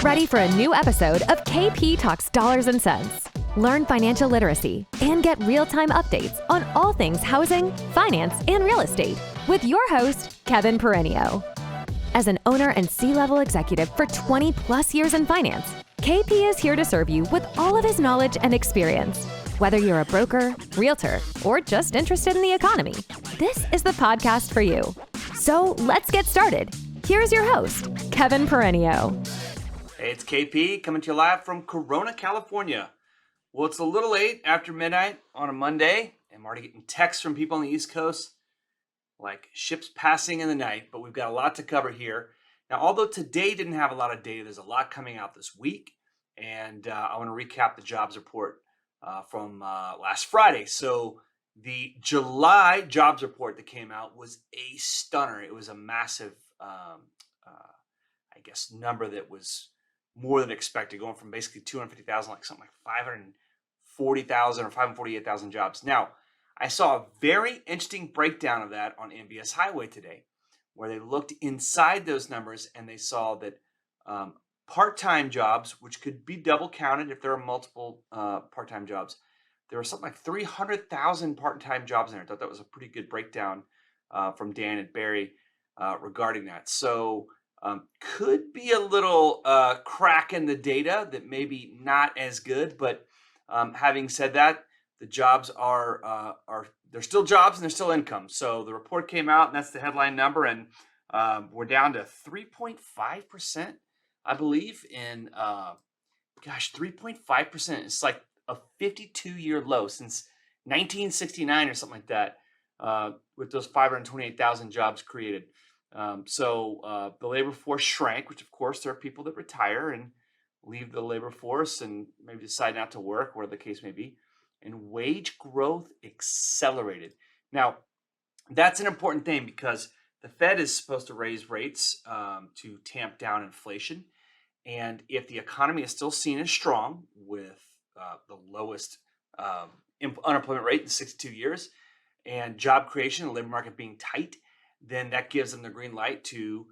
Get ready for a new episode of KP Talks Dollars and Cents. Learn financial literacy and get real-time updates on all things housing, finance, and real estate with your host, Kevin Perenio. As an owner and C-level executive for 20 plus years in finance, KP is here to serve you with all of his knowledge and experience. Whether you're a broker, realtor, or just interested in the economy, this is the podcast for you. So let's get started. Here's your host, Kevin Perenio. Hey, it's KP coming to you live from Corona, California. Well, it's a little late after midnight on a Monday. I'm already getting texts from people on the East Coast, like ships passing in the night, but we've got a lot to cover here. Now, although today didn't have a lot of data, there's a lot coming out this week, and I want to recap the jobs report from last Friday. So the July jobs report that came out was a stunner. It was a massive, number that was more than expected, going from basically 250,000, like something like 540,000 or 548,000 jobs. Now, I saw a very interesting breakdown of that on MBS Highway today, where they looked inside those numbers and they saw that part-time jobs, which could be double counted if there are multiple part-time jobs, there were something like 300,000 part-time jobs in there. I thought that was a pretty good breakdown from Dan and Barry regarding that. So could be a little crack in the data that maybe not as good, but having said that, the jobs are they're still jobs and they're still income. So the report came out and that's the headline number, and we're down to 3.5%, I believe, in 3.5%. It's like a 52-year low since 1969 or something like that, with those 528,000 jobs created. So the labor force shrank, which of course there are people that retire and leave the labor force and maybe decide not to work, whatever the case may be. And wage growth accelerated. Now, that's an important thing because the Fed is supposed to raise rates to tamp down inflation. And if the economy is still seen as strong with the lowest unemployment rate in 62 years and job creation, the labor market being tight, then that gives them the green light to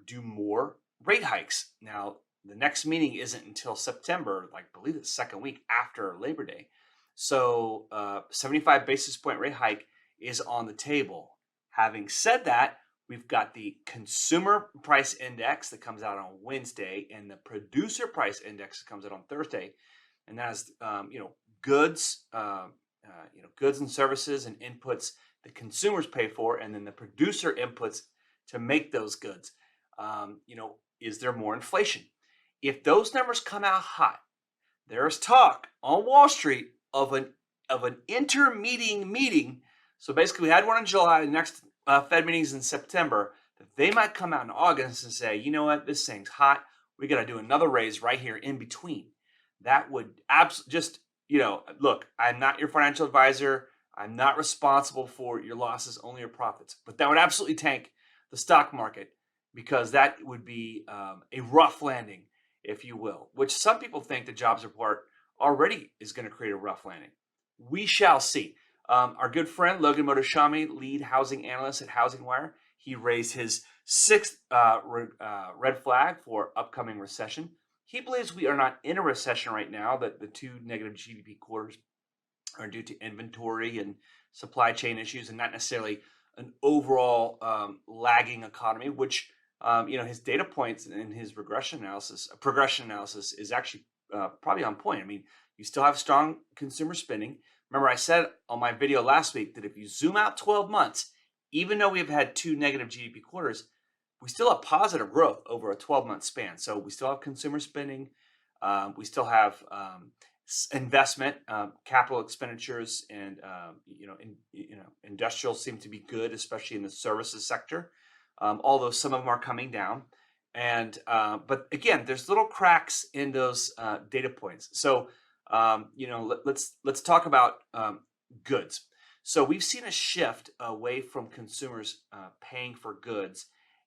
do more rate hikes. Now, the next meeting isn't until September, I believe it's the second week after Labor Day. So 75 basis point rate hike is on the table. Having said that, we've got the consumer price index that comes out on Wednesday and the producer price index that comes out on Thursday. And that is, goods, goods and services and inputs the consumers pay for, and then the producer inputs to make those goods. Is there more inflation? If those numbers come out hot, there is talk on Wall Street of an intermeeting meeting. So basically, we had one in July. The next Fed meetings in September. That they might come out in August and say, you know what, this thing's hot. We got to do another raise right here in between. That would look. I'm not your financial advisor. I'm not responsible for your losses, only your profits. But that would absolutely tank the stock market because that would be a rough landing, if you will, which some people think the jobs report already is going to create a rough landing. We shall see. Our good friend, Logan Motoshami, lead housing analyst at Housing Wire, he raised his sixth red flag for upcoming recession. He believes we are not in a recession right now, that the two negative GDP quarters are due to inventory and supply chain issues and not necessarily an overall lagging economy, which, his data points and his progression analysis is actually probably on point. I mean, you still have strong consumer spending. Remember, I said on my video last week that if you zoom out 12 months, even though we've had two negative GDP quarters, we still have positive growth over a 12-month span. So we still have consumer spending. We still have investment, capital expenditures, and industrial seem to be good, especially in the services sector. Although some of them are coming down, but again, there's little cracks in those data points. So let's talk about goods. So we've seen a shift away from consumers paying for goods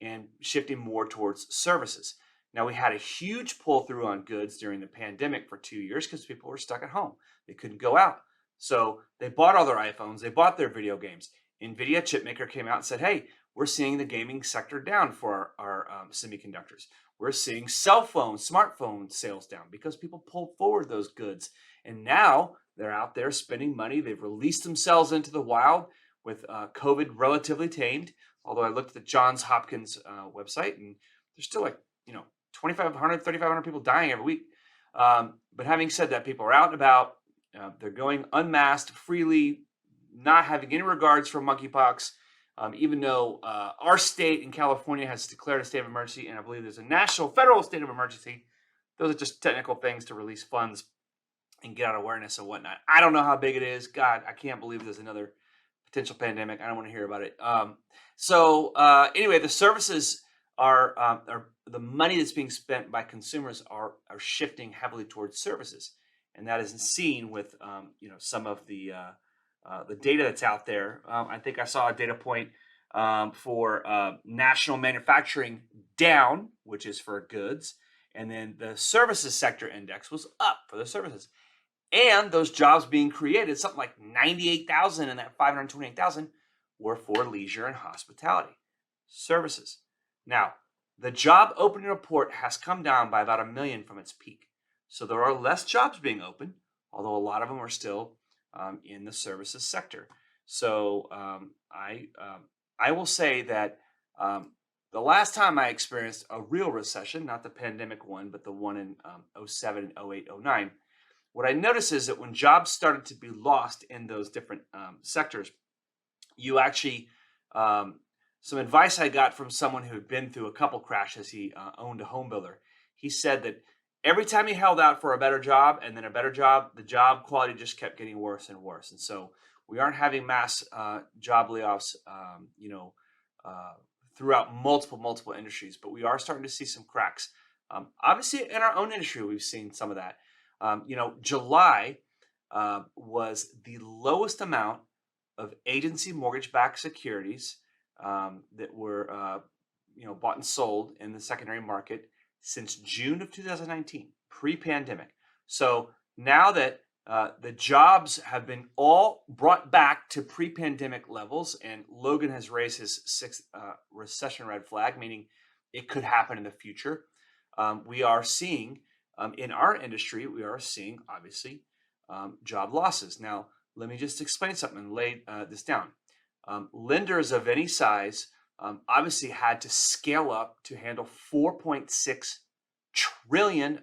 and shifting more towards services. Now, we had a huge pull through on goods during the pandemic for 2 years because people were stuck at home. They couldn't go out. So they bought all their iPhones. They bought their video games. NVIDIA chipmaker came out and said, hey, we're seeing the gaming sector down for our semiconductors. We're seeing cell phone, smartphone sales down because people pulled forward those goods. And now they're out there spending money. They've released themselves into the wild with COVID relatively tamed. Although I looked at the Johns Hopkins website and there's still 2,500, 3,500 people dying every week. But having said that, people are out and about. They're going unmasked freely, not having any regards for monkeypox. Even though our state in California has declared a state of emergency, and I believe there's a national federal state of emergency. Those are just technical things to release funds and get out awareness and whatnot. I don't know how big it is. God, I can't believe there's another potential pandemic. I don't want to hear about it. Anyway, the services are the money that's being spent by consumers are shifting heavily towards services, and that is seen with some of the data that's out there. I think I saw a data point for national manufacturing down, which is for goods, and then the services sector index was up for the services. And those jobs being created, something like 98,000 and that 528,000 were for leisure and hospitality services. Now, the job opening report has come down by about 1 million from its peak. So there are less jobs being opened, although a lot of them are still in the services sector. So I will say that the last time I experienced a real recession, not the pandemic one, but the one in 07, 08, 09, what I noticed is that when jobs started to be lost in those different sectors, you actually, some advice I got from someone who had been through a couple crashes, he owned a home builder. He said that every time he held out for a better job and then a better job, the job quality just kept getting worse and worse. And so we aren't having mass job layoffs, throughout multiple industries, but we are starting to see some cracks. Obviously, in our own industry, we've seen some of that. July was the lowest amount of agency mortgage-backed securities that were, bought and sold in the secondary market since June of 2019, pre-pandemic. So now that the jobs have been all brought back to pre-pandemic levels, and Logan has raised his sixth recession red flag, meaning it could happen in the future. We are seeing in our industry, we are seeing obviously job losses. Now, let me just explain something and lay this down. Lenders of any size obviously had to scale up to handle $4.6 trillion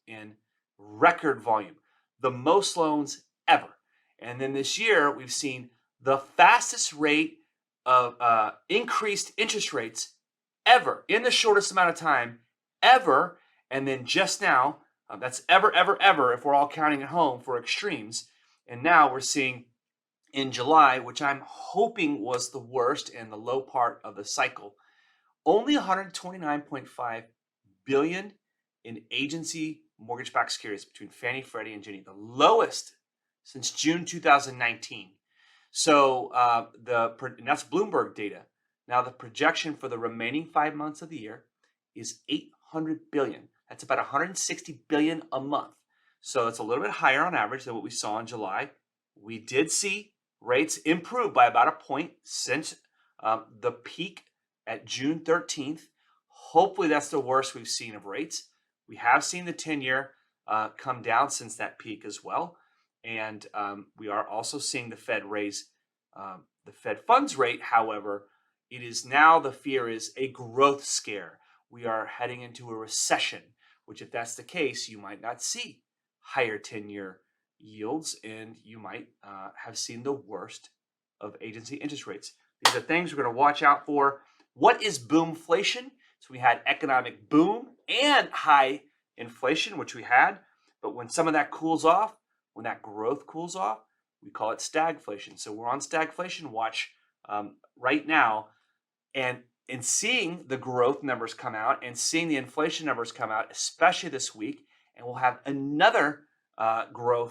in record volume, the most loans ever. And then this year, we've seen the fastest rate of increased interest rates ever in the shortest amount of time ever. And then just now, that's ever, if we're all counting at home for extremes. And now we're seeing in July, which I'm hoping was the worst and the low part of the cycle, only 129.5 billion in agency mortgage-backed securities between Fannie, Freddie, and Ginnie, the lowest since June 2019. So and that's Bloomberg data. Now the projection for the remaining 5 months of the year is 800 billion. That's about 160 billion a month. So it's a little bit higher on average than what we saw in July. We did see rates improve by about a point since the peak at June 13th. Hopefully that's the worst we've seen of rates. We have seen the 10-year come down since that peak as well. And we are also seeing the Fed raise the Fed funds rate. However, it is now, the fear is a growth scare. We are heading into a recession, which if that's the case, you might not see higher 10-year yields, and you might have seen the worst of agency interest rates. These are things we're going to watch out for. What is boomflation? So we had economic boom and high inflation, which we had, but when some of that cools off, when that growth cools off, we call it stagflation. So we're on stagflation watch right now, and in seeing the growth numbers come out and seeing the inflation numbers come out, especially this week, and we'll have another CPI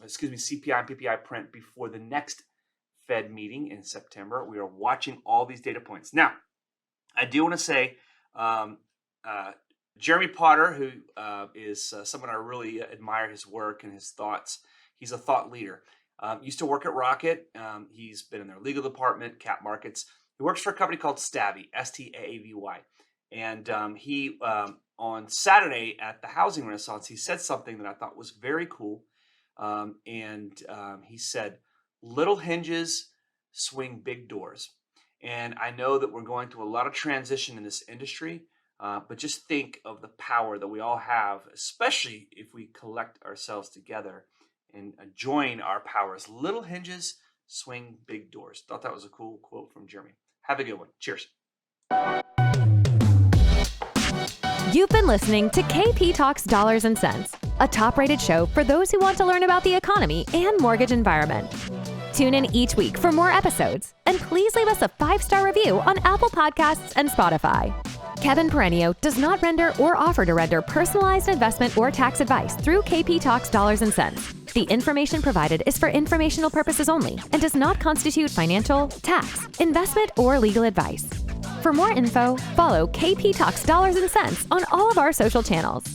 and PPI print before the next Fed meeting in September. We are watching all these data points. Now, I do want to say, Jeremy Potter, who is someone I really admire his work and his thoughts. He's a thought leader. Used to work at Rocket. He's been in their legal department, cap markets. He works for a company called Stavvy, Staavy. And he, on Saturday at the housing renaissance, he said something that I thought was very cool. He said, little hinges swing big doors. And I know that we're going through a lot of transition in this industry, but just think of the power that we all have, especially if we collect ourselves together and join our powers. Little hinges swing big doors. Thought that was a cool quote from Jeremy. Have a good one. Cheers. You've been listening to KP Talks Dollars and Cents, a top-rated show for those who want to learn about the economy and mortgage environment. Tune in each week for more episodes, and please leave us a 5-star review on Apple Podcasts and Spotify. Kevin Perenio does not render or offer to render personalized investment or tax advice through KP Talks Dollars and Cents. The information provided is for informational purposes only and does not constitute financial, tax, investment, or legal advice. For more info, follow KP Talks Dollars and Cents on all of our social channels.